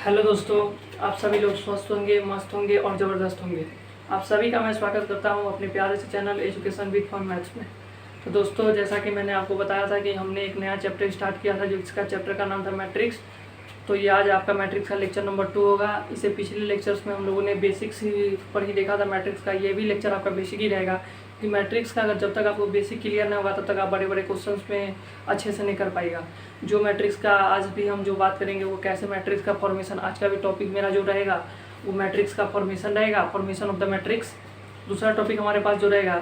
Hello दोस्तों, आप सभी लोग स्वस्थ होंगे, मस्त होंगे और ज़बरदस्त होंगे। आप सभी का मैं स्वागत करता हूं अपने प्यारे से channel education with fun maths में। तो दोस्तों, जैसा कि मैंने आपको बताया था कि हमने एक नया चैप्टर स्टार्ट किया था, जो इसका चैप्टर का नाम था मैट्रिक्स। तो ये आज आपका मैट्रिक्स का लेक्चर नंबर 2 होगा। इसे पिछले लेक्चर्स में हम लोगों ने बेसिक्स पर ही देखा था मैट्रिक्स का। ये भी लेक्चर आपका बेसिक ही रहेगा कि मैट्रिक्स का अगर जब तक आपको बेसिक क्लियर नहीं होगा तब तक आप बड़े बड़े क्वेश्चंस में अच्छे से नहीं कर पाएगा। जो मैट्रिक्स का आज भी हम जो बात करेंगे वो कैसे मैट्रिक्स का फॉर्मेशन, आज का भी टॉपिक मेरा जो रहेगा वो मैट्रिक्स का फॉर्मेशन रहेगा, फॉर्मेशन ऑफ द मैट्रिक्स। दूसरा टॉपिक हमारे पास जो रहेगा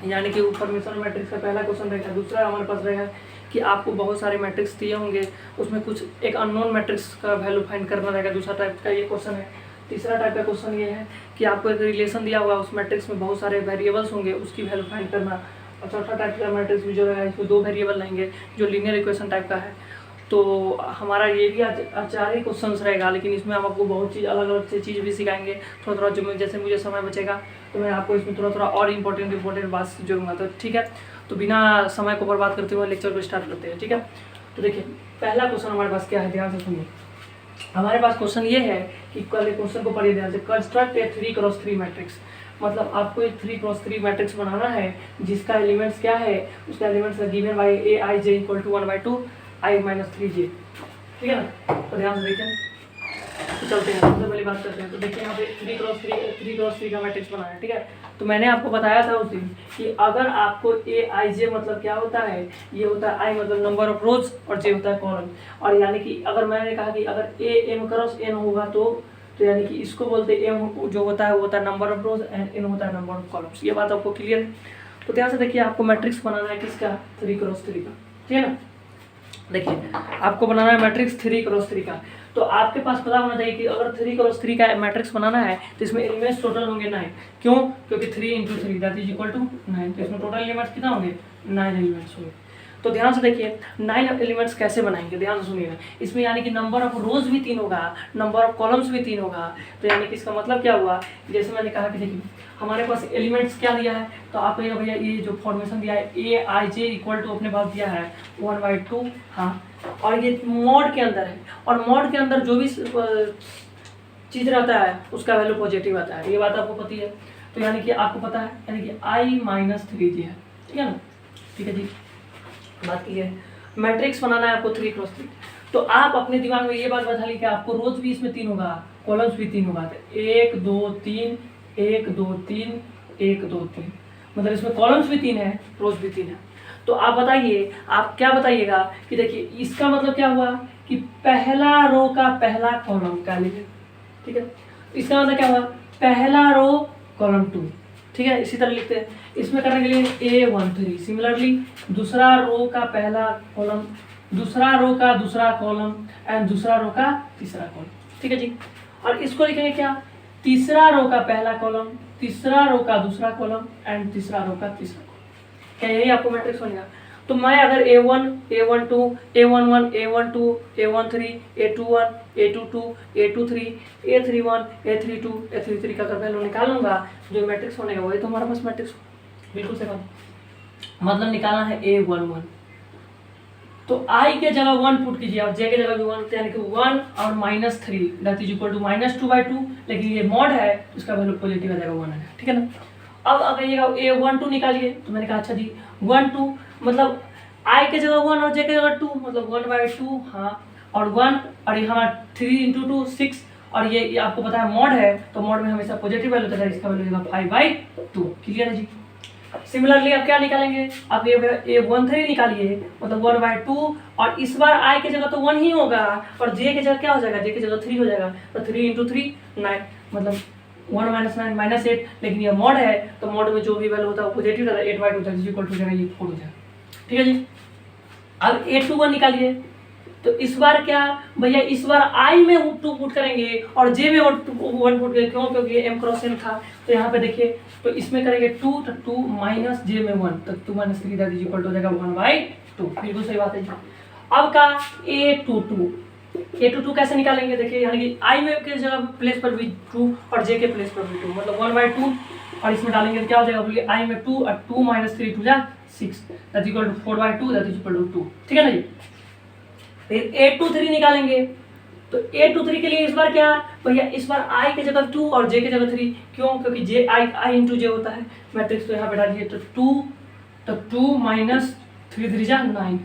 यानी कि वो फॉर्मेशन मैट्रिक्स का पहला क्वेश्चन रहेगा। दूसरा हमारे पास रहेगा कि आपको बहुत सारे मैट्रिक्स दिए होंगे, उसमें कुछ एक अननोन मैट्रिक्स का वैल्यू फाइंड करना रहेगा। दूसरा टाइप का ये क्वेश्चन है। तीसरा टाइप का क्वेश्चन ये है कि आपको एक रिलेशन दिया हुआ, उस मैट्रिक्स में बहुत सारे वेरिएबल्स होंगे, उसकी वैल्यू फाइंड करना। और चौथा टाइप का मैट्रिक्स भी जो रहेगा इसमें 2 वेरिएबल रहेंगे, जो लीनियर इक्वेशन टाइप का है। तो हमारा ये भी आज 4 ही क्वेश्चंस रहेगा, लेकिन इसमें हम आपको बहुत चीज़ अलग अलग से चीज़ भी सिखाएंगे। थोड़ा थोड़ा जो जैसे मुझे समय बचेगा तो मैं आपको इसमें थोड़ा थोड़ा और इंपॉर्टेंट बात जोड़ूंगा। तो ठीक है, तो बिना समय को बर्बाद करते हुए लेक्चर को स्टार्ट करते हैं। ठीक है, तो देखिए पहला क्वेश्चन हमारे पास क्या है, ध्यान से सुनिए। हमारे पास क्वेश्चन ये है कि कल क्वेश्चन को पढ़िए ध्यान से। कंस्ट्रक्ट ए 3x3 मैट्रिक्स। मतलब आपको एक 3x3 मैट्रिक्स बनाना है जिसका एलिमेंट्स क्या है, उसका elements given by a i j equal to 1/2 i - 3j। ठीक है ना, तो ध्यान से देखें। तो चलते हैं, सबसे पहले बात करते हैं। तो देखिए यहाँ पे 3x3 का मैट्रिक्स बनाना है। ठीक है, तो मैंने आपको बताया था उस दिन कि अगर आपको ए आई जे मतलब क्या होता है, ये होता है आई मतलब नंबर ऑफ रोज और जे होता है कॉलम। और यानी कि अगर मैंने कहा कि अगर ए एम क्रॉस एन होगा तो यानी कि इसको बोलते हैं एम जो होता है वो होता है number of rows and n होता है नंबर ऑफ कॉलम्स। ये बात आपको क्लियर है। तो ध्यान से देखिए, आपको मैट्रिक्स बनाना है किसका, 3x3 का। ठीक है ना, देखिए आपको बनाना है मैट्रिक्स 3x3 का। तो आपके पास पता होना चाहिए कि अगर 3x3 का मैट्रिक्स बनाना है तो इसमें एलिमेंट्स टोटल होंगे 9। क्यों? क्योंकि 3 × 3 दैट इज इक्वल टू 9। तो इसमें टोटल एलिमेंट्स कितना होंगे, 9 एलिमेंट्स होंगे। तो ध्यान से देखिए 9 एलिमेंट्स कैसे बनाएंगे, ध्यान से सुनिएगा। इसमें यानी कि नंबर ऑफ रोज भी 3 होगा, नंबर ऑफ कॉलम्स भी 3 होगा। तो यानी कि इसका मतलब क्या हुआ, जैसे मैंने कहा कि देखिए हमारे पास एलिमेंट्स क्या दिया है, तो आप भैया ये जो फॉर्मेशन दिया है ए आई जे इक्वल टू अपने पास दिया है 1/2। हाँ, और ये मॉड के अंदर है, और मॉड के अंदर जो भी चीज़ रहता है उसका वैल्यू पॉजिटिव आता है। ये बात आपको पता है। तो यानी कि आपको पता है यानी कि i - 3j है। ठीक है ना, ठीक है जी, बात की है। मैट्रिक्स बनाना है आपको 3x3। तो आप अपने दिमाग में ये बात बता ली कि आपको रोज भी इसमें 3 होगा, कॉलम्स भी 3 होगा। तो 1 2 3 1 2 3 1 2 3, मतलब इसमें कॉलम्स भी 3 है, रोज भी 3 है। तो आप बताइए, आप क्या बताइएगा कि देखिए इसका मतलब क्या हुआ कि पहला रो का पहला कॉलम का एलिमेंट। ठीक है, इसका मतलब क्या हुआ, पहला रो कॉलम 2। ठीक है, इसी तरह लिखते हैं इसमें करने के लिए A13। सिमिलरली दूसरा रो का पहला कॉलम, दूसरा रो का दूसरा कॉलम एंड दूसरा रो का तीसरा कॉलम। ठीक है जी, और इसको लिखेंगे क्या, तीसरा रो का पहला कॉलम, तीसरा रो का दूसरा कॉलम एंड तीसरा रो का तीसरा कॉलम। क्या यही आपको मैट्रिक्स बनेगा। तो मैं अगर A1 A12 A11 A12 A13 A21 A22 A23 A31 A32 A33 का अगर वैल्यू निकालूंगा जो मैट्रिक्स बनेगा वही तो हमारे पास मैट्रिक्स बिल्कुल से कम। मतलब निकालना है A11, तो I के जगह 1 पुट कीजिए और J के जगह भी 1, यानी कि 1 और -3 दैट इज इक्वल टू -2/2। लेकिन ये मॉड है इसका वैल्यू पॉजिटिव आ जाएगा 1 है। ठीक है ना, अब अगर ये A12 निकालिए तो मैंने कहा अच्छा जी 1 2 मतलब I के जगह 1 और J के जगह 2 मतलब 1/2। हाँ, और 1 और ये हमारा 3 × 2 6, और ये आपको पता है मॉड है तो मॉड में हमेशा पॉजिटिव वैल्यू होता है, इसका वैल्यू होगा 5/2। क्लियर है जी। सिमिलरली आप क्या निकालेंगे, आप ये A13 निकालिए मतलब 1/2, और इस बार I के जगह तो 1 ही होगा और J के जगह क्या हो जाएगा, J के जगह 3 हो जाएगा। तो 3 × 3 9 मतलब 1 - 9 -8। लेकिन ये मॉड है तो मॉड में जो भी वैल्यू होता है वो पॉजिटिव रहता है, 8/2 इक्वल टू जाएगा ये 4 हो जाएगा। ठीक है जी, अब A21 निकालिए। तो इस बार क्या भैया, इस बार I में 2 पुट करेंगे और J में 1 पुट करेंगे। क्यों? क्योंकि M क्रॉस N था। तो यहाँ पे देखिए तो इसमें करेंगे 2 तो 2 माइनस J में 1 तो 2 - 3 दैट इज इक्वल टू हो जाएगा 1/2। बिल्कुल सही बात है जी। अब का A22 कैसे निकालेंगे, देखिए यानी कि I में के जगह प्लेस पर भी 2 और J के प्लेस पर भी 2 मतलब 1/2, और इसमें डालेंगे तो क्या हो जाएगा, बोलिए I में 2 और 2 - 3 2 6 that equal to 4/2 that is equal to 2। ठीक है ना जी। फिर A23 निकालेंगे तो A23 के लिए इस बार क्या भैया, इस बार I के जगह 2 और J के जगह 3, क्यों? क्योंकि J I इंटू J होता है मैट्रिक्स, तो यहाँ पे डालिए तो 2 माइनस 3 3 जा 9,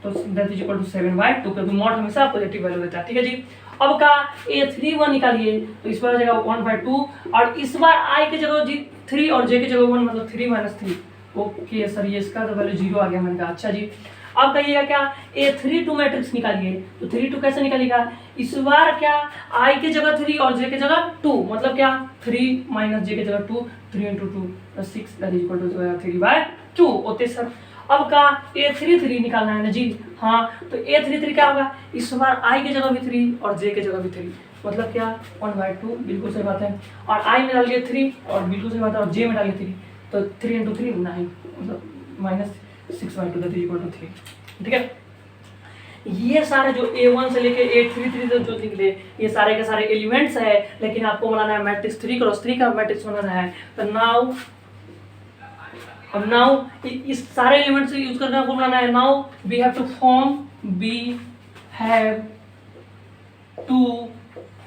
तो दैट इज इक्वल टू 7/2, क्योंकि मॉड हमेशा पॉजिटिव वैल्यू देता है। ठीक है जी। अब का A31 निकालिए, तो इस बार आ जाएगा 1/2, और इस बार I के जगह 3 और J के जगह 1, मतलब 3 माइनस 3। ओके सर, ये इसका तो वैल्यू 0 आ गया। मैंने कहा अच्छा जी। अब कहिएगा क्या, A32 मैट्रिक्स निकालिए, तो 32 कैसे निकालेगा? इस बार क्या, I के जगह 3 और J के जगह 2, मतलब क्या 3 माइनस J के जगह 2, 3 into 2 6, that is equal to 3/2 होते सर। अब का A33 निकालना है ना जी। हाँ, तो A33 क्या होगा, इस बार I के जगह भी 3 और J के जगह भी 3, मतलब क्या 1/2, बिल्कुल सही बात है। और I में डालिए 3, और बिल्कुल सही बात है, और J में डालिए 3, तो 3 इंटू 3 9, मतलब minus 6/2, that is equal to 3। ठीक है, ये सारे जो A1 से लेके A33 तक जो निकले, ये सारे के सारे एलिमेंट्स है, लेकिन आपको बनाना है मैट्रिक्स 3x3 का मैट्रिक्स बनाना है। तो नाउ इस सारे एलिमेंट्स से यूज करके आपको बनाना है। Now we have to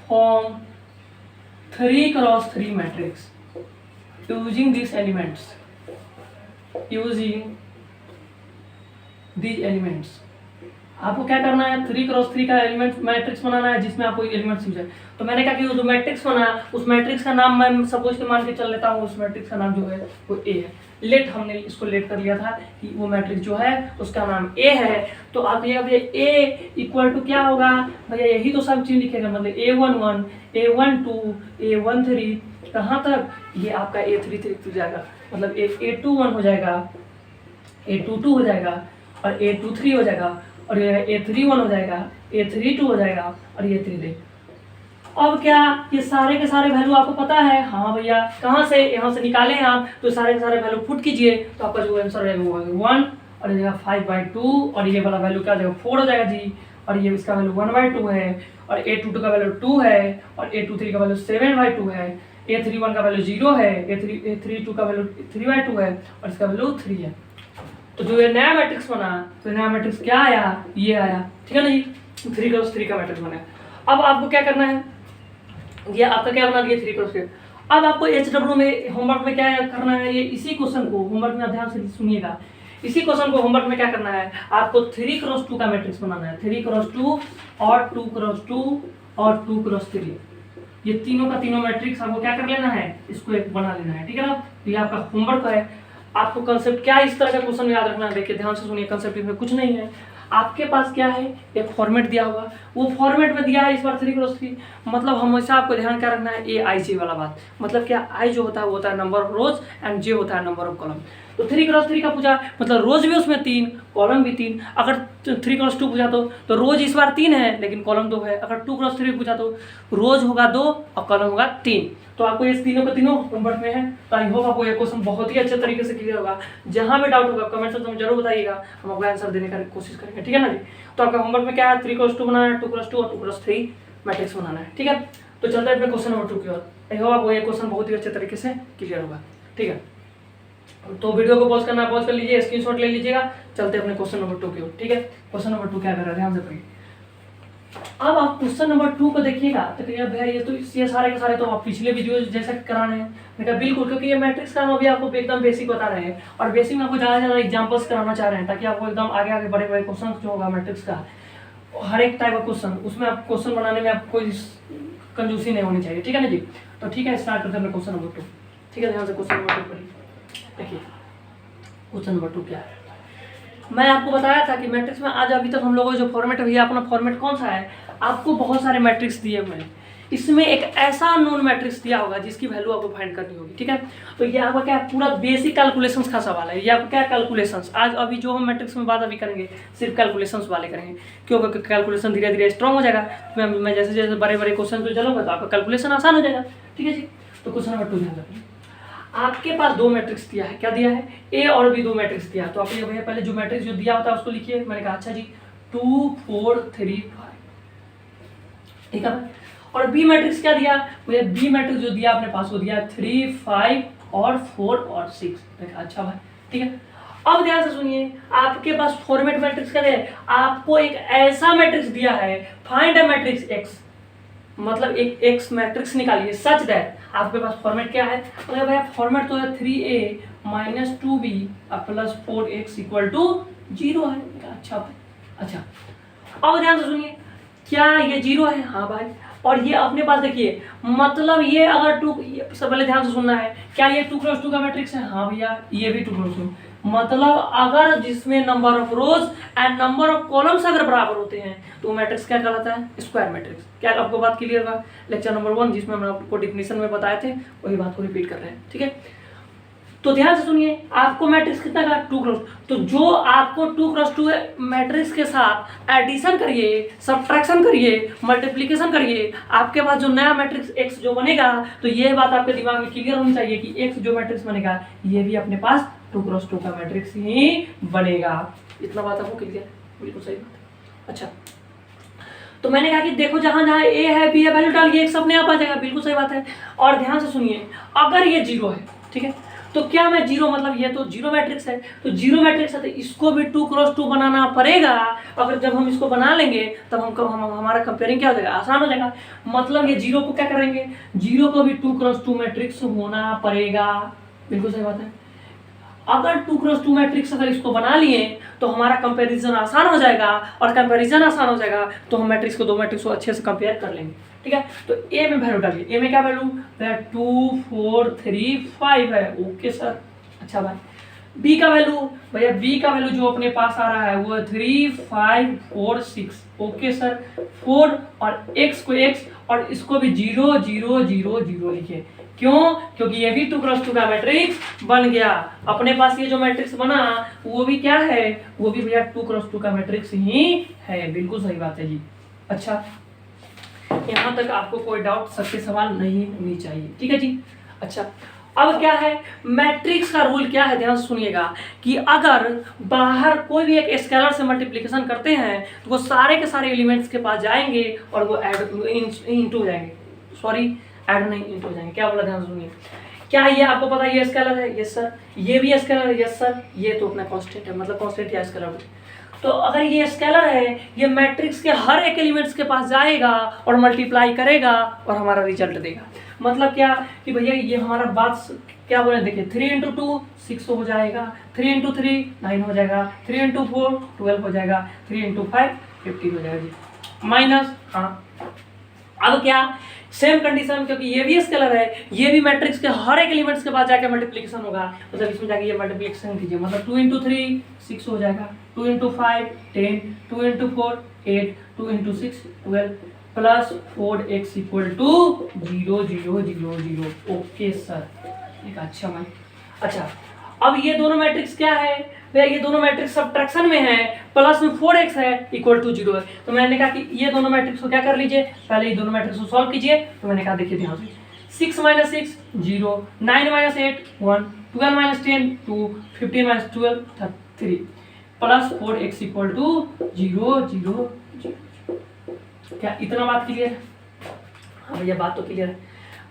form 3x3 matrix using these elements। आपको क्या करना है, 3x3 का एलिमेंट मैट्रिक्स बनाना है, जिसमें आपको एलिमेंट्स यूज है। तो मैंने कहा कि वो जो मैट्रिक्स बना है, उस मैट्रिक्स का नाम मैं सपोज के मान के चल लेता हूँ, उस मैट्रिक्स का नाम जो है वो A है। लेट, हमने इसको लेट कर लिया था कि वो मैट्रिक्स जो है उसका नाम A है। तो आप ये A इक्वल टू क्या होगा भैया, यही तो सब चीज लिखेगा, मतलब A11, A12, A13, कहाँ तक, ये आपका A33 हो जाएगा, मतलब A21 हो जाएगा, A22 हो जाएगा, और A23 हो जाएगा, और ये A31 हो जाएगा, A32 हो जाएगा, और ये 3 अब क्या, ये सारे के सारे वैल्यू आपको पता है? हाँ भैया, कहाँ से, यहाँ से निकाले हैं आप, तो सारे के सारे वैल्यू पुट कीजिए, तो आपका जो आंसर है वो 1, और ये 5/2, और ये वाला वैल्यू क्या हो जाएगा 4 हो जाएगा जी, और ये इसका वैल्यू 1/2 है, और A22 का वैल्यू 2 है, और A23 का वैल्यू 7/2 है, A31 का वैल्यू 0 है, A32 का वैल्यू 3/2 है, और इसका वैल्यू 3 है। तो जो ये नया मैट्रिक्स बना, तो नया मैट्रिक्स क्या आया, ये आया। ठीक है ना जी, 3x3 का मैट्रिक्स बना। अब आपको क्या करना है, ये आपका क्या बना दिया 3x3। अब आपको HW में होमवर्क में क्या करना है, ये इसी क्वेश्चन को होमवर्क में ध्यान से सुनिएगा, इसी क्वेश्चन को होमवर्क में क्या करना है, आपको 3x2 का मैट्रिक्स बनाना है। 3x2 और 2x2 और 2x3, ये तीनों का तीनों मैट्रिक्स आपको क्या कर लेना है, इसको एक बना लेना है। ठीक है ना, तो ये आपका होमवर्क है। आपको कंसेप्ट क्या इस तरह का क्वेश्चन याद रखना है, देखिए ध्यान से सुनिए, कंसेप्ट इसमें कुछ नहीं है। आपके पास क्या है, एक फॉर्मेट दिया होगा, वो फॉर्मेट में दिया है इस बार 3x3, मतलब हमेशा आपको ध्यान क्या रखना है, AIJ वाला बात, मतलब क्या I जो होता है वो होता है number of rows, and J होता है नंबर ऑफ कॉलम। तो 3x3 का पूछा, मतलब रोज भी उसमें 3, कॉलम भी 3। अगर 3x2 पूछा तो रोज इस बार 3 है, लेकिन कॉलम 2 है। अगर 2x3 पूछा तो रोज होगा 2 और कॉलम होगा 3। तो आपको ये तीनों के तीनों होमवर्क में है। तो आई होप आपको ये क्वेश्चन बहुत ही अच्छे तरीके से क्लियर होगा। जहाँ भी डाउट होगा कमेंट सेक्शन में जरूर बताइएगा, हम आपको आंसर देने का कोशिश करेंगे। ठीक है ना जी। तो आपका होमवर्क में क्या है, 3x2 बनाना है, 2x2 और 2x3 मैट्रिक्स बनाना है। ठीक है, तो चलते हैं अपने क्वेश्चन नंबर 2 की ओर। आई होप आपको ये क्वेश्चन बहुत ही अच्छे तरीके से क्लियर होगा। ठीक है, तो वीडियो को पॉज करना, पॉज कर लीजिए, स्क्रीनशॉट ले लीजिएगा। चलते हैं अपने क्वेश्चन नंबर 2 की ओर। ठीक है, क्वेश्चन नंबर 2 क्या कर रहा है, ध्यान से पढ़िए। अब आप क्वेश्चन नंबर 2 को देखिएगा, तो कहिए भैया ये सारे के सारे तो आप पिछले वीडियो जैसा कराने हैं। मैंने कहा बिल्कुल, क्योंकि ये मैट्रिक्स का हम अभी आपको एकदम बेसिक बता रहे हैं, और बेसिक में आपको ज़्यादा से ज़्यादा एग्जाम्पल्स कराना चाह रहे हैं, ताकि आपको एकदम आगे आगे बड़े बड़े क्वेश्चन जो होगा मैट्रिक्स का, हर एक टाइप का क्वेश्चन, उसमें आप क्वेश्चन बनाने में आपको कोई कंजूसी नहीं होनी चाहिए। ठीक है ना जी। तो ठीक है, स्टार्ट करते हैं क्वेश्चन नंबर 2। ठीक है, ध्यान से क्वेश्चन नंबर 2 पढ़िए। देखिए क्वेश्चन नंबर 2 क्या है, मैं आपको बताया था कि मैट्रिक्स में आज अभी तक हम लोगों का जो फॉर्मेट है, भैया अपना फॉर्मेट कौन सा है, आपको बहुत सारे मैट्रिक्स दिए हुए हैं, इसमें एक ऐसा अननोन मैट्रिक्स दिया होगा जिसकी वैल्यू आपको फाइंड करनी होगी। ठीक है, तो ये आपका क्या पूरा बेसिक कैलकुलेशंस का सवाल है। ये आपका क्या कैलकुलेशंस, आज अभी जो हम मैट्रिक्स में बात अभी करेंगे सिर्फ कैलकुलेशंस वाले करेंगे, क्योंकि कैलकुलेशन धीरे धीरे स्ट्रॉन्ग हो जाएगा। मैं जैसे जैसे बड़े बड़े क्वेश्चन जो चलूँगा तो आपका कैलकुलेशन आसान हो जाएगा। ठीक है जी। तो क्वेश्चन नंबर 2 ध्यान रखिए, आपके पास 2 मैट्रिक्स दिया है, क्या दिया है, A और B 2 मैट्रिक्स दिया है। तो आप ये भैया पहले जो मैट्रिक्स जो दिया होता है उसको लिखिए। मैंने कहा अच्छा जी 2 4 3 5, ठीक है। और B मैट्रिक्स क्या दिया, मुझे B मैट्रिक्स जो दिया अपने पास वो दिया 3 5 और 4 और 6। देखा अच्छा भाई, ठीक है। अब ध्यान से सुनिए, आपके पास फॉर्मेट मैट्रिक्स क्या है, आपको एक ऐसा मैट्रिक्स दिया है, फाइंड अ मैट्रिक्स X। मतलब एक एक्स मैट्रिक्स निकालिए सच दैट आपके पास फॉर्मेट क्या है। अरे भैया फॉर्मेट तो है 3a minus 2b plus 4x equal to 0 है। अच्छा अब ध्यान से सुनिए, क्या ये 0 है? हाँ भाई। और ये अपने पास देखिए, मतलब ये अगर सबसे पहले ध्यान से सुनना है, क्या ये 2x2 का मैट्रिक्स है? हाँ भैया ये भी 2x2। मतलब अगर जिसमें number of rows and number of columns अगर बराबर होते हैं तो मैट्रिक्स क्या कहलाता है? Square matrix. क्या आपको बात क्लियर हुआ? लेक्चर नंबर 1 जिसमें हम आपको डिफिनेशन में बताए थे वही बात को रिपीट कर रहे हैं, ठीक है। तो ध्यान से सुनिए, आपको मैट्रिक्स कितना का 2x, तो जो आपको 2x2 मैट्रिक्स के साथ एडिशन करिए, सब्ट्रैक्शन करिए, मल्टीप्लिकेशन करिए, आपके पास जो नया मैट्रिक्स x जो बनेगा, तो ये बात आपके दिमाग में क्लियर होनी चाहिए कि x जो मैट्रिक्स बनेगा ये भी अपने पास 2x2 का मैट्रिक्स ही बनेगा। इतना बात आपको क्लियर है? बिल्कुल सही बात। अच्छा तो मैंने कहा कि देखो जहां जहां a है b है वैल्यू डालिए x अपने आप आ जाएगा। बिल्कुल सही बात है। और ध्यान से सुनिए, अगर ये 0 है, ठीक है, तो क्या मैं 0 मतलब ये तो 0 मैट्रिक्स है, तो 0 मैट्रिक्स है तो इसको भी 2x2 बनाना पड़ेगा। अगर जब हम इसको बना लेंगे तब हम हमारा कंपेयरिंग क्या हो जाएगा? आसान हो जाएगा। मतलब ये 0 को क्या करेंगे? 0 को भी 2x2 मैट्रिक्स होना पड़ेगा। बिल्कुल सही बात है। अगर 2x2 मैट्रिक्स अगर इसको बना लिए तो हमारा कंपैरिजन आसान हो जाएगा, और कंपैरिजन आसान हो जाएगा तो हम मैट्रिक्स को 2 मैट्रिक्स को अच्छे से कंपेयर कर लेंगे, ठीक है। तो ए में वैल्यू डालिए, ए में क्या वैल्यू है? 2 4 3 5 है। Okay sir. अच्छा भाई बी का वैल्यू, भैया बी का वैल्यू जो अपने पास आ रहा है वो है 3 5 4 6। Okay sir. 4 और x को x और इसको भी 0 0 0 0 लिखिए। क्यों? क्योंकि ये भी 2x2 का मैट्रिक्स बन गया। अपने पास ये जो मैट्रिक्स बना वो भी क्या है? वो भी भैया 2x2 का मैट्रिक्स ही है। बिल्कुल सही बात है जी। अच्छा यहाँ तक आपको कोई डाउट, सबके सवाल नहीं होनी चाहिए, ठीक है जी। अच्छा अब क्या है, मैट्रिक्स का रूल क्या है? ध्यान से सुनिएगा कि अगर बाहर कोई भी एक स्केलर से मल्टीप्लिकेशन करते हैं तो वो सारे के सारे एलिमेंट्स के पास जाएंगे और वो ऐड इनटू जाएंगे, सॉरी ऐड नहीं इनटू जाएंगे। क्या बोला? ध्यान से सुनिए। क्या ये आपको पता है ये स्केलर है? Yes sir. ये भी स्केलर है? Yes sir. ये तो अपना कांस्टेंट है, मतलब कांस्टेंट या स्केलर। तो अगर ये स्केलर है, ये मैट्रिक्स के हर एक एलिमेंट्स के पास जाएगा और मल्टीप्लाई करेगा और हमारा रिजल्ट देगा। मतलब क्या कि भैया ये हमारा बात क्या बोले, देखिए 3 × 2 6 हो जाएगा, 3 × 3 9 हो जाएगा, 3 × 4 12 हो जाएगा, 3 × 5 15 हो जाएगा जी। माइनस, हाँ अब क्या सेम कंडीशन, क्योंकि ये भी स्केलर है, ये भी मैट्रिक्स के हर एक एलिमेंट्स के बाद जाके मल्टीप्लिकेशन होगा, मतलब इसमें जाके ये मल्टीप्लिकेशन कीजिए, मतलब 2 × 3 6 हो जाएगा, 2 × 5 10, 2 × 4 8, 2 × 6 12 plus 4x equal to 0 0 0 0। Okay sir, एक अच्छा भाई। अच्छा अब ये दोनों मैट्रिक्स क्या है भैया? ये दोनों मैट्रिक्स सब्ट्रैक्शन में है, प्लस में 4x है इक्वल टू 0 है। तो मैंने कहा कि ये दोनों मैट्रिक्स को क्या कर लीजिए, पहले ये दोनों मैट्रिक्स को सॉल्व कीजिए। तो मैंने कहा देखिए ध्यान से, 6 - 6 0, 9 - 8 1, 12 - 10 2, 15 - 12 3 प्लस 4x इक्वल टू 0 0 0। क्या इतना बात क्लियर है? हाँ भैया बात तो क्लियर है।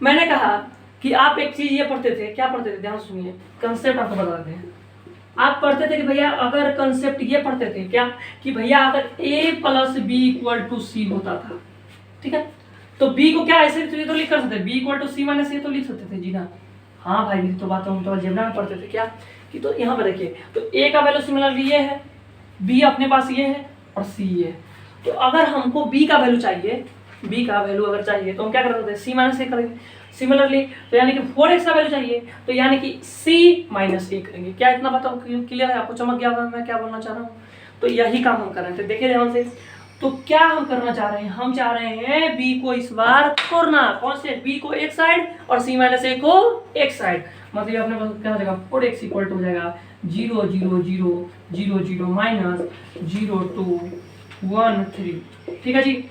मैंने कहा कि आप एक चीज ये पढ़ते थे, क्या पढ़ते थे? ध्यान सुनिए, कंसेप्ट आपको बताते हैं। आप पढ़ते थे कि भैया अगर कंसेप्ट ये पढ़ते थे क्या कि भैया अगर a + b = c होता था, ठीक है, तो b को क्या ऐसे तो लिख कर सकते, b = c - a तो लिख सकते थे जी ना। हाँ भाई तो बात हम तो अलजेब्रा में पढ़ते थे क्या कि, तो यहाँ पे देखिए, तो a का वैल्यू सिमिलरली ये है, b अपने पास ये है और c ये है। तो अगर हमको b का वैल्यू चाहिए, b का वैल्यू अगर चाहिए तो हम क्या कर सकते हैं? c - a करेंगे। सिमिलरली तो यानी कि 4x का वैल्यू चाहिए तो यानी कि c - a करेंगे। क्या इतना बताओ क्लियर है? आपको चमक गया होगा मैं क्या बोलना चाह रहा हूँ? तो यही काम हम कर रहे थे। देखिए ध्यान से, तो क्या हम करना चाह रहे हैं? हम चाह रहे हैं b को इस बार तोड़ना, कौन से? b को एक साइड और c - a को एक साइड। मतलब अपने पास क्या हो जाएगा? 4x इक्वल टू हो जाएगा 0 0 0 0 0 माइनस 0 2 1 3। ठीक है जी,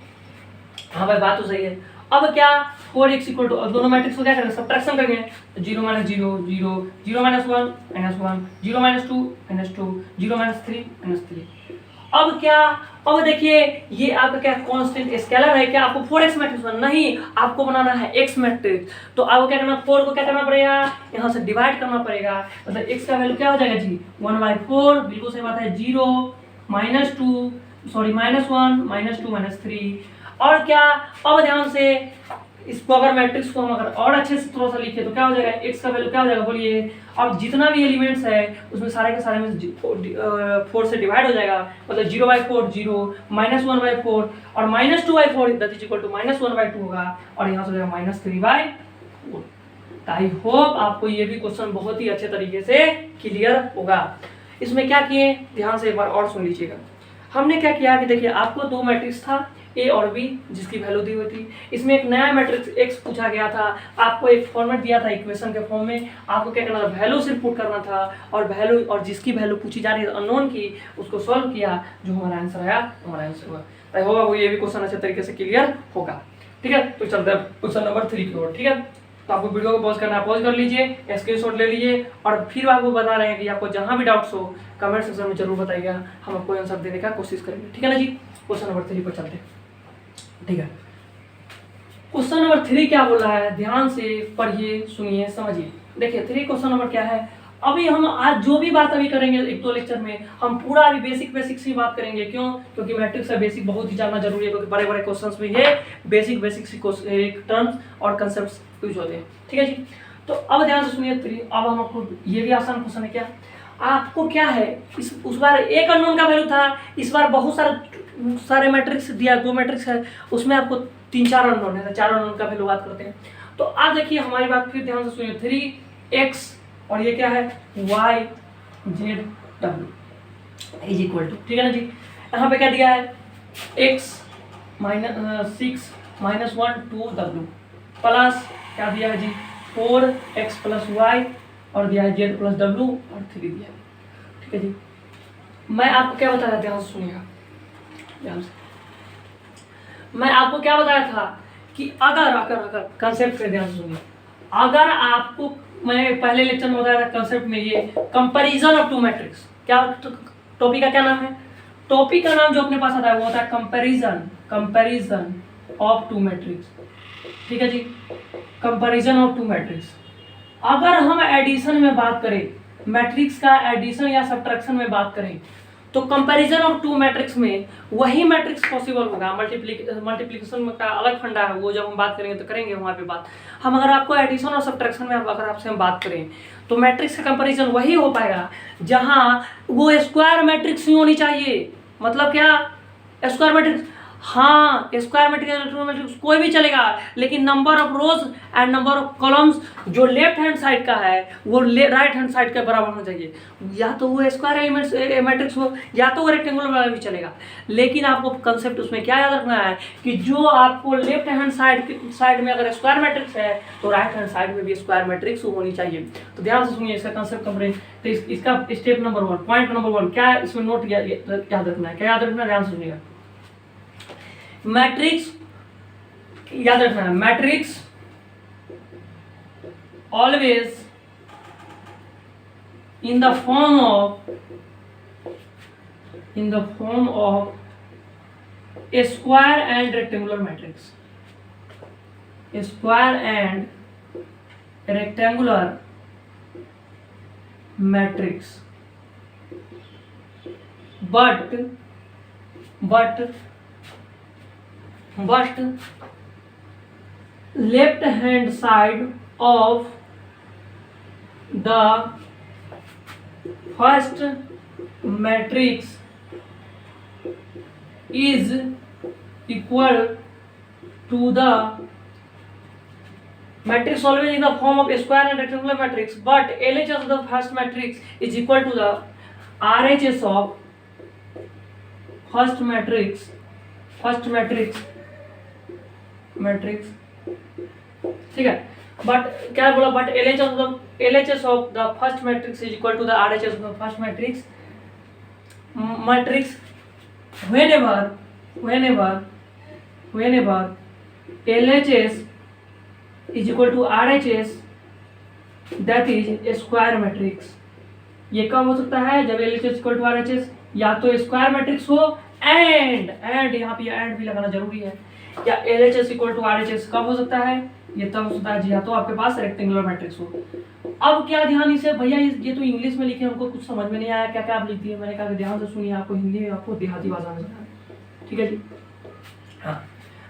हाँ भाई बात तो सही है। अब क्या 4x इक्वल टू, दोनों मैट्रिक्स को क्या करेंगे? सब्ट्रैक्शन करेंगे। 0 - 0 0 0 - 1 -1 0 - 2 -2 0 - 3 -3। अब क्या, अब देखिए ये आपका क्या कांस्टेंट स्केलर है क्या? आपको 4x मैट्रिक्स बनाना नहीं, आपको बनाना है x मैट्रिक्स। तो आपको क्या करना, 4 को क्या करना पड़ेगा? यहाँ से डिवाइड करना पड़ेगा। मतलब x का वैल्यू क्या हो जाएगा जी? 1/4। बिल्कुल सही बात है। 0 -2 सॉरी -1 -2 -3। और क्या, अब ध्यान से इसको अगर मैट्रिक्स को हम अगर और अच्छे से थोड़ा सा लिखे तो क्या हो जाएगा, एक्स का वैल्यू क्या हो जाएगा बोलिए, अब जितना भी एलिमेंट्स है उसमें सारे के सारे में 4 से डिवाइड हो जाएगा, मतलब 0/4 0, -1/4 और -2/4 दैट इज इक्वल टू -1/2 होगा, और यहाँ से हो जाएगा -3/4। आई होप आपको ये भी क्वेश्चन बहुत ही अच्छे तरीके से क्लियर होगा। इसमें क्या किए, ध्यान से एक बार और सुन लीजिएगा। हमने क्या किया कि देखिए आपको दो मैट्रिक्स था ए और बी जिसकी वैल्यू दी हुई थी, इसमें एक नया मैट्रिक्स एक्स पूछा गया था, आपको एक फॉर्मेट दिया था इक्वेशन के फॉर्म में, आपको क्या करना था, वैल्यू सिर्फ पुट करना था और वैल्यू और जिसकी वैल्यू पूछी जा रही है अननोन की उसको सॉल्व किया, जो हमारा आंसर आया हमारा आंसर हुआ। आई होगा वो ये भी क्वेश्चन अच्छे तरीके से क्लियर होगा। ठीक है, तो चलते हैं क्वेश्चन नंबर 3 की ओर। ठीक है, तो आपको वीडियो को पॉज करना है, पॉज कर लीजिए, स्क्रीनशॉट ले लीजिए, और फिर आपको बता रहे हैं कि आपको जहां भी डाउट्स हो कमेंट सेक्शन में जरूर बताइएगा, हम आपको आंसर देने का कोशिश करेंगे। ठीक है ना जी, क्वेश्चन नंबर 3 पर चलते हैं। ठीक है, क्वेश्चन नंबर 3 क्या बोल रहा है, ध्यान से पढ़िए, सुनिए, समझिए। देखिए 3 क्वेश्चन नंबर क्या है, अभी हम आज जो भी बात अभी करेंगे एक दो लेक्चर में हम पूरा अभी बेसिक ही बात करेंगे। क्यों, क्योंकि मैट्रिक्स का बेसिक बहुत ही जानना जरूरी है, क्योंकि बड़े बड़े क्वेश्चंस में ये बेसिक टर्म्स और कंसेप्ट यूज होते हैं। ठीक है जी, तो अब ध्यान से सुनिए। अब हम आपको ये भी आसान क्वेश्चन है, क्या आपको क्या है, उस बार एक अननोन का वैल्यू था, इस बार बहुत सारे मैट्रिक्स दिया, दो मैट्रिक्स है उसमें आपको 3-4 अननोन है, 4 अननोन का वैल्यू बात करते हैं। तो आप देखिए हमारी बात फिर ध्यान से सुनिए, 3x और ये क्या है y z w is equal to, ठीक है ना जी, यहाँ पे क्या दिया है x -6 -1 2 w प्लस क्या दिया है जी 4x + y और दिया है z + w और 3 दिया है। ठीक है जी, मैं आपको क्या बताया, ध्यान से सुनिएगा, ध्यान से मैं आपको क्या बताया था कि अगर कंसेप्ट पे ध्यान से सुनिए, अगर आपको मैं पहले लेक्चर में बताया था कंसेप्ट में ये कंपैरिजन ऑफ टू मैट्रिक्स, क्या टॉपिक का क्या नाम है, टॉपिक का नाम जो अपने पास आता है वो होता है कंपैरिजन ऑफ टू मैट्रिक्स। ठीक है जी, कंपैरिजन ऑफ टू मैट्रिक्स। अगर हम एडिशन में बात करें, मैट्रिक्स का एडिशन या सब्ट्रैक्शन में बात करें, तो कंपैरिजन ऑफ टू मैट्रिक्स में वही मैट्रिक्स पॉसिबल होगा। मल्टीप्लिकेशन का अलग फंडा है, वो जब हम बात करेंगे तो करेंगे वहाँ पे बात। हम अगर आपको एडिशन और सब्ट्रैक्शन में अगर आपसे हम बात करें तो मैट्रिक्स का कंपैरिजन वही हो पाएगा जहाँ वो स्क्वायर मैट्रिक्स ही होनी चाहिए। मतलब क्या, स्क्वायर मैट्रिक्स, हाँ स्क्वायर मैट्रिक्स कोई भी चलेगा, लेकिन number of rows and number of columns जो लेफ्ट हैंड साइड का है वो राइट हैंड साइड के बराबर होना चाहिए। या तो वो स्क्वायर एलिमेंट्स मैट्रिक्स हो या तो वो रेक्टेंगुलर वाला भी चलेगा, लेकिन आपको कंसेप्ट उसमें क्या याद रखना है कि जो आपको लेफ्ट हैंड साइड में अगर स्क्वायर मैट्रिक्स है तो राइट हैंड साइड में भी स्क्वायर मैट्रिक्स होनी चाहिए। तो ध्यान से सुनिए इसका कंसेप्ट कंप्लीट। तो इसका स्टेप नंबर 1, पॉइंट नंबर 1 क्या है, इसमें नोट याद रखना है, क्या याद रखना है, ध्यान से सुनिएगा। मैट्रिक्स याद रखना है, matrix always in the form of a square and rectangular matrix, a square and rectangular matrix, but left hand side of the first matrix is equal to the matrix always in the form of a square and rectangular matrix, but LHS of the first matrix is equal to the RHS of first matrix, ठीक है। But क्या बोला, but LHS of the first matrix is equal to the RHS of the first matrix whenever LHS is equal to RHS that is a square matrix। ये कब हो सकता है, जब LHS इक्वल टू RHS या तो स्क्वायर मैट्रिक्स हो and यहाँ पे एंड भी लगाना जरूरी है, या LHS इक्वल टू RHS कब हो सकता है, ये तब हो सकता है जी या तो आपके पास रेक्टेंगुलर मैट्रिक्स हो। अब क्या ध्यान इसे भैया ये तो इंग्लिश में लिखे, हमको कुछ समझ में नहीं आया क्या क्या आप लिखती है, मैंने कहा ध्यान से सुनिए, आपको हिंदी में आपको देहाती भाषा में समझाना, ठीक है जी। हाँ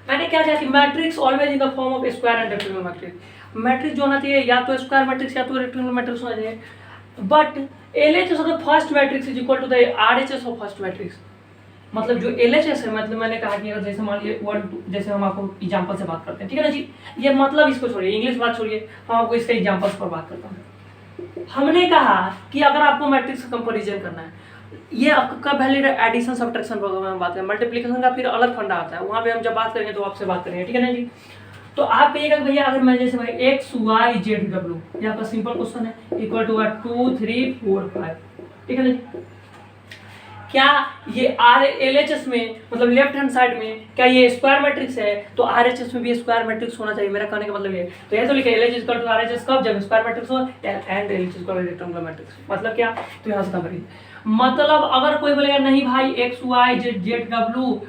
मैंने क्या किया कि matrix always in the form of square and rectangular matrix. Matrix जो होना चाहिए या तो स्क्वायर मैट्रिक्स या तो रेक्टेंगुलर मैट्रिक्स होना चाहिए, but LHS of the first matrix is equal to the RHS of first matrix. मतलब जो LHS है, मतलब मैंने कहा कि अगर जैसे मान लीजिए 1 2, जैसे हम आपको एग्जांपल से बात करते हैं, ठीक है ना जी, ये मतलब इसको छोड़िए, इंग्लिश बात छोड़िए, हम आपको इसके एग्जांपल्स पर बात करता हूँ। हमने कहा कि अगर आपको मैट्रिक्स का कंपैरिजन करना है, ये आपका कब वैलिड है, एडिशन सब्ट्रैक्शन प्रोग्राम में बात करें, मल्टीप्लिकेशन का फिर अलग फंडा आता है, वहाँ पे हम जब बात करेंगे तो आपसे बात करेंगे, ठीक है ना जी। तो आप कहिएगा भैया अगर मैं जैसे भाई एक्स वाई जेड डब्ल्यू, ये आपका सिंपल क्वेश्चन है, इक्वल टू 2 3 4 5, ठीक है ना जी। क्या ये LHS में मतलब लेफ्ट हैंड साइड में क्या ये स्क्वायर मैट्रिक्स है, तो RHS में भी स्क्वायर मैट्रिक्स होना चाहिए, मेरा कहने का मतलब ये। तो ये तो लिखे LHS इक्वल टू RHS कब, जब स्क्वायर मैट्रिक्स हो, and LHS equal two rectangular matrix. मतलब क्या, तो यहाँ से कंपेयर, मतलब अगर कोई बोलेगा नहीं भाई एक्स वाई जेड जेड डब्ल्यू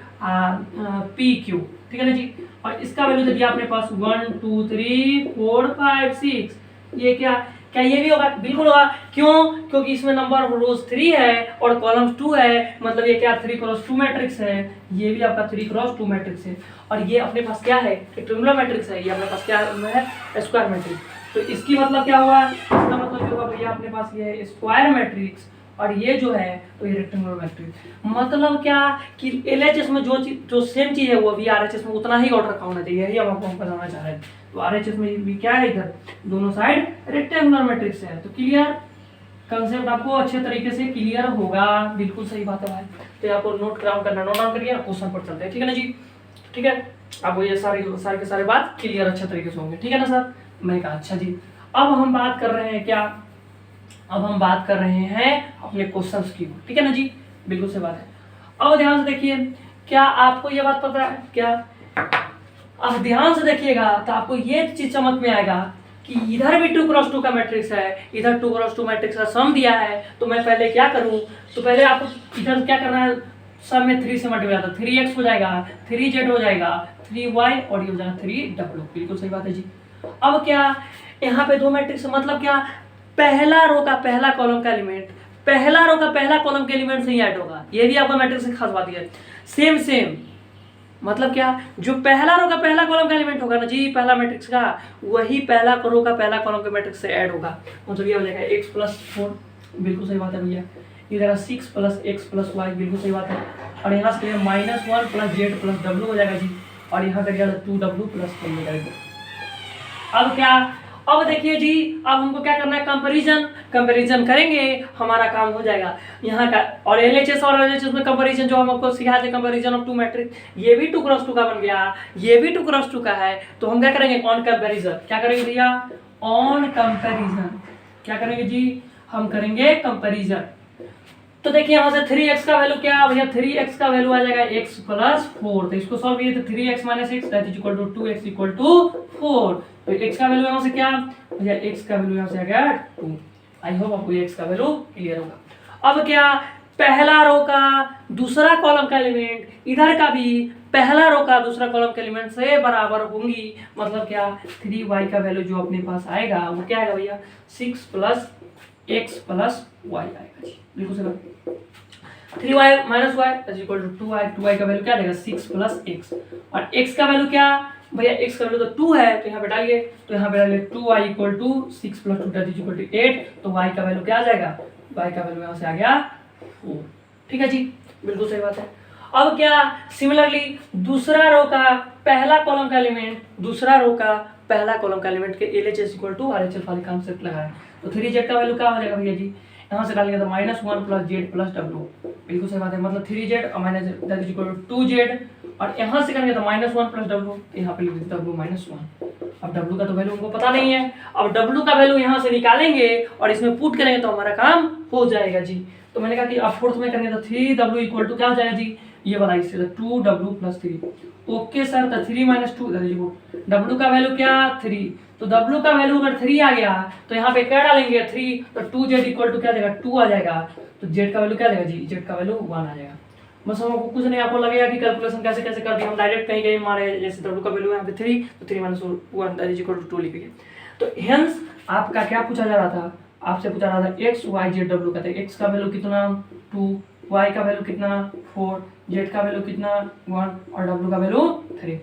पी क्यू, ठीक है ना जी, और इसका वैल्यू दे दिया अपने पास 1 2 3 4 5 6, ये क्या ये भी होगा, बिल्कुल होगा। क्यों, क्योंकि इसमें नंबर ऑफ रोज 3 है और कॉलम्स 2 है, मतलब ये क्या 3x2 मैट्रिक्स है, ये भी आपका 3x2 मैट्रिक्स है, और ये अपने पास क्या है, रेक्टेंगुलर मैट्रिक्स है, ये अपने पास क्या है, स्क्वायर मैट्रिक्स। तो इसकी मतलब क्या हुआ, इसका मतलब ये होगा भैया अपने पास ये है स्क्वायर मैट्रिक्स, और ये जो है तो ये रेक्टेंगुलर मैट्रिक्स। मतलब क्या कि LHS में जो सेम चीज है वो भी RHS में उतना ही ऑर्डर रखा होना चाहिए, यही हम आपको बताना चाह रहे हैं। तो RHS में भी क्या है, इधर दोनों साइड रेक्टेंगुलर मैट्रिक्स है। तो क्लियर, कंसेप्ट आपको अच्छे तरीके से क्लियर होगा, बिल्कुल सही बात है भाई। तो आपको नोट डाउन करना, नोट डाउन करिए, क्वेश्चन पर चलते हैं, ठीक है ना जी। ठीक है, आपको ये सारे के सारे बात क्लियर अच्छे तरीके से होंगे, ठीक है ना सर। मैंने कहा अच्छा जी, अब हम बात कर रहे हैं क्या, अब हम बात कर रहे हैं अपने क्वेश्चंस की, ठीक है ना जी, बिल्कुल से बात है। अब ध्यान से देखिए, क्या आपको ये बात पता है क्या, अब ध्यान से देखिएगा तो आपको ये चीज समझ में आएगा कि इधर भी 2x2 का मैट्रिक्स है, इधर 2x2 मैट्रिक्स का सम दिया है। तो मैं पहले क्या करूं, तो पहले आपको इधर क्या करना है, सम में 3 से मल्टीप्लाई आता है, 3x हो जाएगा, 3z हो जाएगा, 3y और ये हो जाएगा 3w, बिल्कुल सही बात है जी। अब क्या यहाँ पे दो मैट्रिक्स, मतलब क्या, पहला रो का पहला कॉलम का एलिमेंट पहला रो का पहला कॉलम के एलिमेंट से ही ऐड होगा, ये भी आपका मैट्रिक्स से खास बात है। सेम मतलब क्या, जो पहला रो का पहला कॉलम का एलिमेंट होगा ना जी, पहला मैट्रिक्स का, वही पहला रो का पहला कॉलम के मैट्रिक्स से ऐड होगा। मतलब ये हो जाएगा x + 4, बिल्कुल सही बात है भैया। इधर 6 + x + y, बिल्कुल सही बात है। और यहाँ से -1 + z + w हो जाएगा जी, और यहाँ करिएगा 2w + 10 हो जाएगा। अब क्या, अब देखिए जी, अब हमको क्या करना है, कंपैरिजन करेंगे, हमारा काम हो जाएगा यहाँ का। और LHS और RHS में कंपैरिजन जो हम आपको सिखाए थे, कंपैरिजन ऑफ 2 मैट्रिक्स, ये भी 2x2 का बन गया, ये भी 2x2 का है। तो हम क्या करेंगे, ऑन कंपैरिजन, क्या करेंगे भैया, ऑन कंपैरिजन, क्या करेंगे जी, हम करेंगे कंपैरिजन। तो देखिए यहाँ से 3x का वैल्यू क्या भैया, 3x का वैल्यू आ जाएगा x + 4, तो इसको सॉल्व कीजिए तो 3x - x that is equal to 2x = 4। तो x का वैल्यू यहाँ से क्या भैया, x का वैल्यू यहाँ से आ गया 2। आई होप आपको x का वैल्यू क्लियर होगा। अब क्या, पहला रो का दूसरा कॉलम का एलिमेंट, इधर का भी पहला रो का दूसरा कॉलम के एलिमेंट से बराबर होंगी। मतलब क्या, 3y का वैल्यू जो अपने पास आएगा वो क्या आएगा भैया, 6 + x + y आएगा जी, बिल्कुल सही। 3y - y = 2y, 2y का वैल्यू क्या देगा, 6 + x, और x का वैल्यू क्या भैया, x का वैल्यू तो 2 है, तो यहाँ पे डालिए, तो यहाँ पे डालिए 2y = 6 + 2 that is equal to 8। तो y का वैल्यू क्या आ जाएगा, y का वैल्यू यहाँ से आ गया 4, ठीक है जी, बिल्कुल सही बात है। अब क्या, सिमिलरली दूसरा रो का पहला कॉलम का एलिमेंट, दूसरा रो का पहला कॉलम का एलिमेंट के LHS = RHS वाले कॉन्सेप्ट लगाए। तो 3z का वैल्यू क्या हो जाएगा भैया जी, यहाँ से डालेंगे तो -1 + z + w, बिल्कुल सही बात है। मतलब 3z और that is equal to 2z, और यहाँ से करेंगे तो -1 + w, यहाँ पे लिख देते w -1। अब w का तो वैल्यू हमको पता नहीं है, अब w का वैल्यू यहाँ से निकालेंगे और इसमें पुट करेंगे तो हमारा काम हो जाएगा जी। तो मैंने कहा कि अब फोर्थ में करेंगे तो 3w = क्या हो जाएगा जी, ये बताइए, 2w + 3। ओके सर, तो 3 - 2 w का वैल्यू क्या 3, तो w का वैल्यू अगर 3 आ गया तो यहाँ पे क्या डालेंगे 3, तो 2z = क्या जाएगा 2 आ जाएगा। तो z का वैल्यू क्या जाएगा जी, z का वैल्यू 1 आ जाएगा। बस हमको कुछ नहीं, आपको लगेगा कि कैलकुलेशन कैसे कैसे कर दिया, हम डायरेक्ट कहीं मारे, जैसे w का वैल्यू यहाँ पे 3, तो 3 - 1 दैट इज इक्वल टू 2 लिखेंगे। तो हेंस आपका क्या पूछा जा रहा था, आपसे पूछा रहा था x y z w का, x का वैल्यू कितना 2, y का वैल्यू कितना 4, z का वैल्यू कितना 1 और w का वैल्यू 3।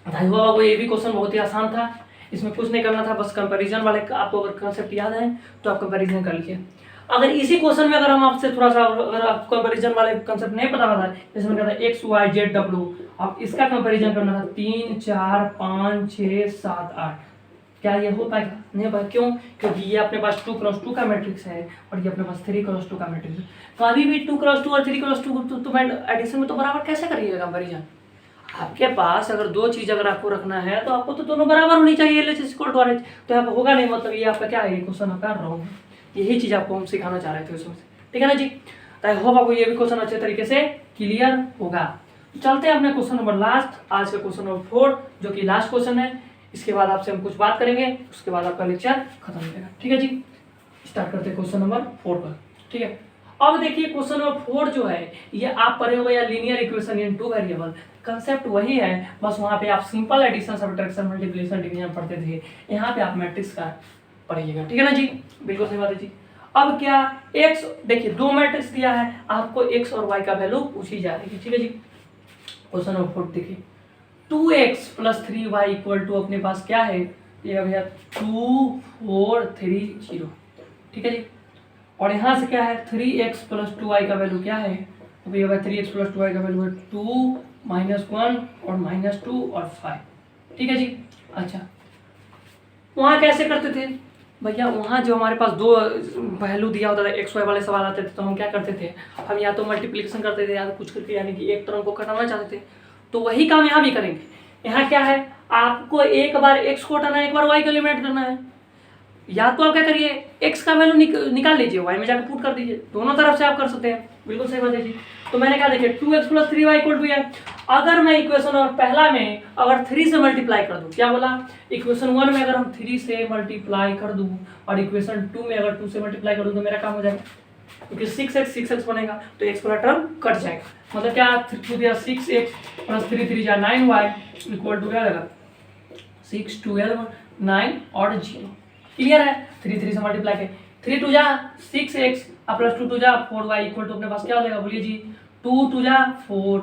बताइए बाबा को ये भी क्वेश्चन बहुत ही आसान था, इसमें कुछ नहीं करना था, बस कंपैरिजन वाले आपको अगर कंसेप्ट याद है तो आप कंपैरिजन कर लीजिए। अगर इसी क्वेश्चन में अगर हम आपसे थोड़ा सा, अगर आपको कंपैरिजन वाले कंसेप्ट नहीं पता था, जैसे मैंने कहा था एक्स वाई जेड डब्ल्यू, अब इसका कंपैरिजन करना था 3 4 5 6 7 8, क्या ये हो पाएगा? नहीं हो पाएगा। क्यों? क्योंकि ये अपने पास 2x2 का मैट्रिक्स है और ये अपने पास 3x2 का मैट्रिक्स है। कभी भी 2x2 और 3x2 तो मैं एडिशन में तो बराबर कैसे करिएगा कंपैरिजन? आपके पास अगर दो चीज अगर आपको रखना है तो आपको तो दोनों बराबर होनी चाहिए, LHS इक्वल टू RH, तो यहाँ पर होगा नहीं, मतलब ये आपका क्या है, क्वेश्चन आपका रॉन्ग है। यही चीज आपको हम सिखाना चाह रहे थे उसमें से, ठीक है ना जी। आई होप आपको ये भी क्वेश्चन अच्छे तरीके से क्लियर होगा। चलते हैं अपने क्वेश्चन नंबर लास्ट, आज का क्वेश्चन नंबर 4, जो कि लास्ट क्वेश्चन है। इसके बाद आपसे हम कुछ बात करेंगे, उसके बाद आपका लेक्चर खत्म हो जाएगा, ठीक है जी। स्टार्ट करते हैं क्वेश्चन नंबर 4 पर, ठीक है। अब देखिए क्वेश्चन नंबर 4 जो है, ये आप पढ़े हुए या linear equation in two variable, concept वही है, बस वहाँ पे आप simple addition subtraction multiplication division पढ़ते थे, यहाँ पे आप मैट्रिक्स का पढ़िएगा, ठीक है ना जी। बिल्कुल सही बात है जी। अब क्या x, देखिए दो मैट्रिक्स दिया है आपको, x और y का वैल्यू पूछी जा रही है, ठीक है जी। क्वेश्चन नंबर 4 देखिए, 2x + 3y = अपने पास क्या है, ये भैया 2 4 3 0, ठीक है जी। और यहाँ से क्या है 3x + 2y का वैल्यू क्या है, तो भैया 3x + 2y का वैल्यू है 2 -1 और -2 और 5, ठीक है जी। अच्छा, वहाँ कैसे करते थे भैया? वहाँ जो हमारे पास दो वैल्यू दिया होता था, एक्स वाई वाले सवाल आते थे, तो हम क्या करते थे, हम या तो मल्टीप्लिकेशन करते थे या तो कुछ करके, यानी कि एक तरह को घटाना चाहते थे, तो वही काम यहाँ भी करेंगे। यहाँ क्या है, आपको एक बार एक्स को हटाना है, एक बार वाई को एलिमिनेट करना है। या तो आप क्या करिए, एक्स का वैल्यू निकाल लीजिए, वाई में जाकर पुट कर दीजिए, दोनों तरफ से आप कर सकते हैं। बिल्कुल सही बात है जी। तो मैंने क्या देखिए 2x + 3y = है। अगर मैं इक्वेशन और पहला में अगर 3 से मल्टीप्लाई कर दूं, क्या बोला, इक्वेशन 1 में अगर हम 3 से मल्टीप्लाई कर दूं और इक्वेशन 2 में अगर 2 से मल्टीप्लाई कर दूं, तो मेरा काम हो जाएगा, क्योंकि 6x बनेगा, तो x वाला टर्म कट जाएगा। मतलब क्या, 6x + 3 3 = 9y = क्या रहेगा, 6 12 9 और 0। क्लियर है? 3 3 से मल्टीप्लाई के 3 2 = 6x + 2 2 = 4y = अपने पास क्या हो जाएगा, बोलिए जी, 2 2 = 4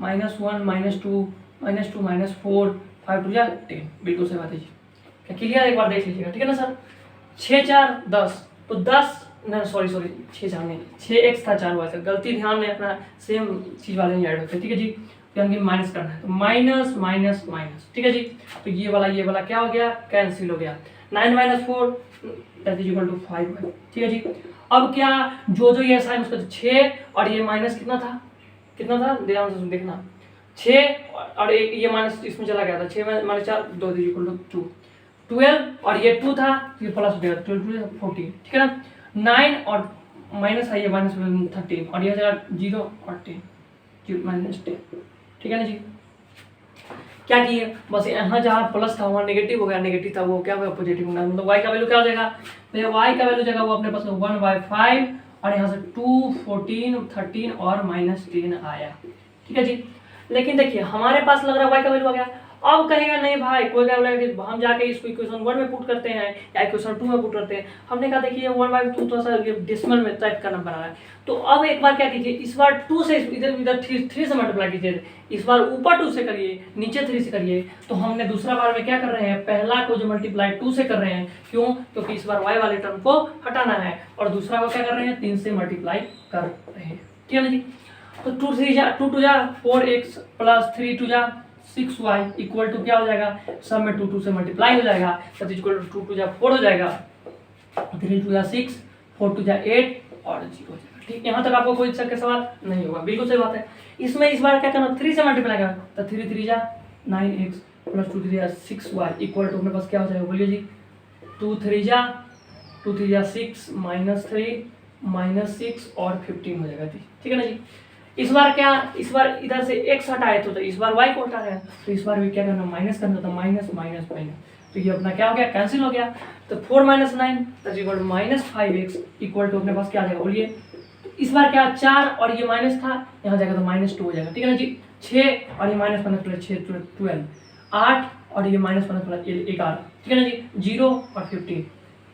-1 -2 -2 -4 5 2 = 10। बिल्कुल सही बात है जी। क्या क्लियर? एक बार देख लीजिएगा, ठीक है ना सर। 6 4 10, तो 10 ना, सॉरी 6 4 नहीं, 6x था 4y था, गलती ध्यान में अपना, सेम चीज वाले ही ऐड होते हैं, ठीक है जी। यानी कि माइनस करना है, तो माइनस माइनस माइनस, ठीक है जी। तो ये वाला क्या हो गया, कैंसिल हो गया। 9 - 4 = 5, ठीक है जी। अब क्या, जो ये साइन उसका 6 और ये माइनस कितना था ध्यान से देखना, 6 और ये माइनस इसमें चला गया था, 6 - 4 2 = 2, 12 और ये 2 था, ये प्लस हो गया, 12 2 14, ठीक है ना। 9 और माइनस है, ये -13 और ये जगह 0 और 10 -10, ठीक है ना जी। क्या किए, बस यहाँ जहाँ प्लस था वहाँ नेगेटिव हो गया, नेगेटिव था वो क्या हो गया, पॉजिटिव हो गया। मतलब y का वैल्यू क्या हो जाएगा, तो y का वैल्यू जाएगा वो अपने पास 1/5 और यहाँ से 2 14 13 और -10 आया, ठीक है जी। लेकिन देखिए हमारे पास लग रहा है y का वैल्यू आ गया। अब कहेगा नहीं भाई, कोई क्या बोलेगा कि हम जाके इसको इक्वेशन 1 में पुट करते हैं या इक्वेशन 2 में पुट करते हैं। हमने कहा देखिए 1/2 थोड़ा सा डेसिमल में टाइप का नंबर आ रहा है, तो अब एक बार क्या कीजिए, इस बार 2 से इधर 3 से मल्टीप्लाई कीजिए, इस बार ऊपर 2 से करिए, नीचे 3 से करिए। तो हमने दूसरा बार में क्या कर रहे हैं, पहला को जो मल्टीप्लाई 2 से कर रहे हैं, क्यों, क्योंकि इस बार y वाले टर्म को हटाना है, और दूसरा को क्या कर रहे हैं, 3 से मल्टीप्लाई कर रहे हैं, ठीक है ना जी। तो 2 3 = 2 2 = 4x + 3 2 = 6y = क्या हो जाएगा, सब में 2 2 से मल्टीप्लाई हो जाएगा, तो 2 2 = 4 हो जाएगा, 3 2 = 6 4 2 = 8 और 0 हो जाएगा, ठीक। यहाँ तक आपको कोई सवाल नहीं होगा, बिल्कुल सही बात है। इसमें इस बार क्या करना, 3 से मल्टीप्लाई करना, तो 3 3 = 9x + 2 3 = 6y = अपने पास क्या हो जाएगा, बोलिए जी, 2 3 = 6 -3 -6 और 15 हो जाएगा जी, ठीक है ना जी। इस बार क्या, इस बार इधर से x हटाए तो इस बार y को हटा रहे हैं, तो इस बार भी क्या करना, माइनस करना, तो माइनस माइनस माइनस, तो ये अपना क्या हो गया, कैंसिल हो गया। तो 4 - 9 -5x = अपने पास क्या आ जाएगा, बोलिए। तो इस बार क्या, 4 और ये माइनस था, यहाँ जाएगा तो -2 हो जाएगा, ठीक है ना जी। 6 और ये माइनस करना, 6 12 8 और ये माइनस करना 11, ठीक है ना जी। 0 और 15,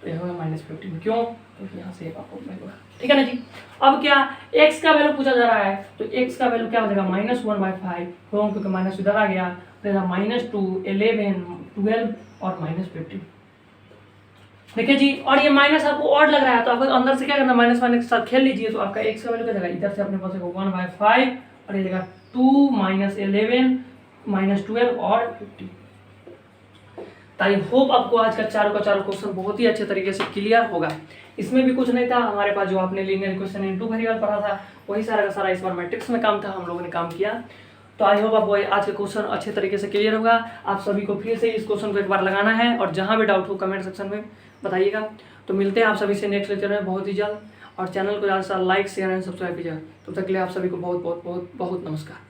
तो यह होगा -15, क्यों, तो यहाँ से आपको वैल्यू, ठीक है ना जी। अब क्या x का वैल्यू पूछा जा रहा है, तो x का वैल्यू क्या हो जाएगा -1/5, क्योंकि माइनस इधर आ गया, -2, 11, 12 और -15। देखिए जी, और ये माइनस आपको ऑड लग रहा है तो आपको अंदर से क्या करना, माइनस के साथ खेल लीजिए, तो आपका x का वैल्यू क्या जाएगा, इधर से अपने पास 1/5 और ये जाएगा 2 -11 -12 और 15। आई होप आपको आज का चारों का चारों क्वेश्चन बहुत ही अच्छे तरीके से क्लियर होगा। इसमें भी कुछ नहीं था, हमारे पास जो आपने लीनियर इक्वेशन इनटू वेरिएबल पढ़ा था वही सारा का सारा इस बार मैट्रिक्स में काम था, हम लोगों ने काम किया। तो आई होप आपको आज का क्वेश्चन अच्छे तरीके से क्लियर होगा। आप सभी को फिर से इस क्वेश्चन को एक बार लगाना है और जहाँ भी डाउट हो कमेंट सेक्शन में बताइएगा। तो मिलते हैं आप सभी से नेक्स्ट लेक्चर में बहुत ही जल्द, और चैनल को ज़्यादा से ज़्यादा लाइक शेयर एंड सब्सक्राइब कीजिएगा। तब तक के लिए आप सभी को बहुत बहुत बहुत बहुत नमस्कार।